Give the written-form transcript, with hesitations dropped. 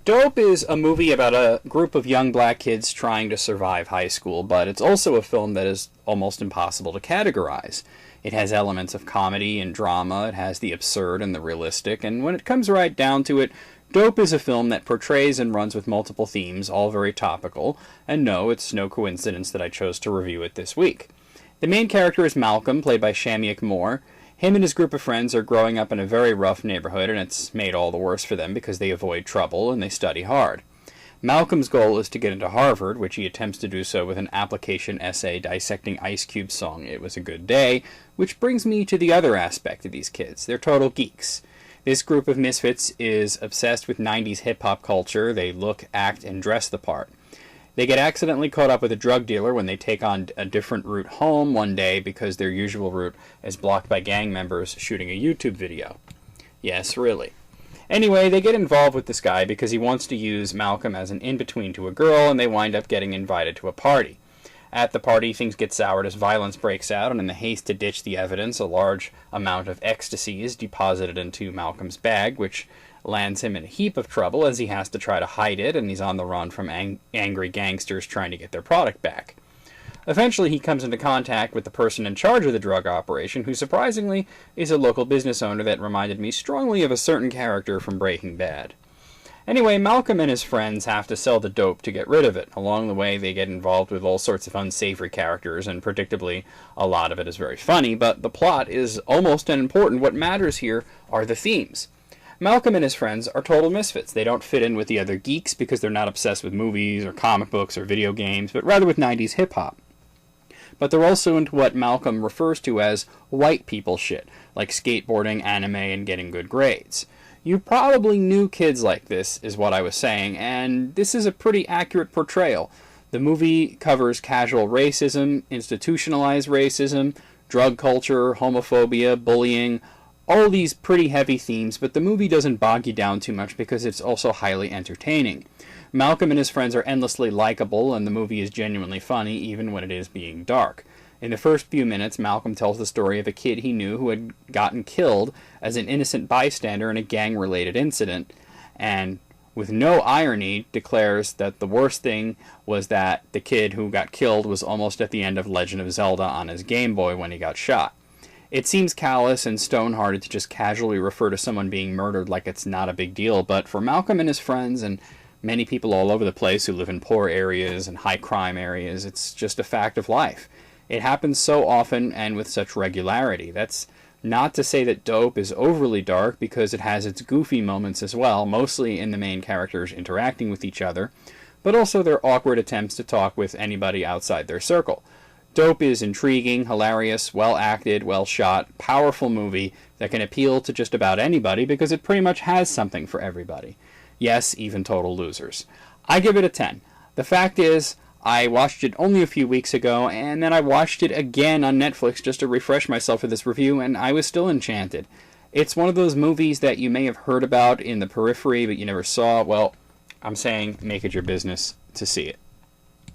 Dope is a movie about a group of young black kids trying to survive high school, but it's also a film that is almost impossible to categorize. It has elements of comedy and drama, it has the absurd and the realistic, and when it comes right down to it, Dope is a film that portrays and runs with multiple themes, all very topical, and no, it's no coincidence that I chose to review it this week. The main character is Malcolm, played by Shamik Moore. Him and his group of friends are growing up in a very rough neighborhood, and it's made all the worse for them because they avoid trouble and they study hard. Malcolm's goal is to get into Harvard, which he attempts to do so with an application essay dissecting Ice Cube's song "It Was a Good Day," which brings me to the other aspect of these kids. They're total geeks. This group of misfits is obsessed with 90s hip-hop culture. They look, act, and dress the part. They get accidentally caught up with a drug dealer when they take on a different route home one day because their usual route is blocked by gang members shooting a YouTube video. Yes, really. Anyway, they get involved with this guy because he wants to use Malcolm as an in-between to a girl, and they wind up getting invited to a party. At the party, things get soured as violence breaks out, and in the haste to ditch the evidence, a large amount of ecstasy is deposited into Malcolm's bag, which lands him in a heap of trouble as he has to try to hide it, and he's on the run from angry gangsters trying to get their product back. Eventually, he comes into contact with the person in charge of the drug operation, who surprisingly is a local business owner that reminded me strongly of a certain character from Breaking Bad. Anyway, Malcolm and his friends have to sell the dope to get rid of it. Along the way, they get involved with all sorts of unsavory characters, and predictably, a lot of it is very funny, but the plot is almost unimportant. What matters here are the themes. Malcolm and his friends are total misfits. They don't fit in with the other geeks because they're not obsessed with movies or comic books or video games, but rather with 90s hip-hop. But they're also into what Malcolm refers to as white people shit, like skateboarding, anime, and getting good grades. You probably knew kids like this, is what I was saying, and this is a pretty accurate portrayal. The movie covers casual racism, institutionalized racism, drug culture, homophobia, bullying, all these pretty heavy themes, but the movie doesn't bog you down too much because it's also highly entertaining. Malcolm and his friends are endlessly likable, and the movie is genuinely funny, even when it is being dark. In the first few minutes, Malcolm tells the story of a kid he knew who had gotten killed as an innocent bystander in a gang-related incident, and with no irony declares that the worst thing was that the kid who got killed was almost at the end of Legend of Zelda on his Game Boy when he got shot. It seems callous and stone-hearted to just casually refer to someone being murdered like it's not a big deal, but for Malcolm and his friends and many people all over the place who live in poor areas and high-crime areas, it's just a fact of life. It happens so often and with such regularity. That's not to say that Dope is overly dark, because it has its goofy moments as well, mostly in the main characters interacting with each other, but also their awkward attempts to talk with anybody outside their circle. Dope is intriguing, hilarious, well-acted, well-shot, powerful movie that can appeal to just about anybody because it pretty much has something for everybody. Yes, even total losers. I give it a 10. The fact is, I watched it only a few weeks ago, and then I watched it again on Netflix just to refresh myself for this review, and I was still enchanted. It's one of those movies that you may have heard about in the periphery, but you never saw. Well, I'm saying make it your business to see it.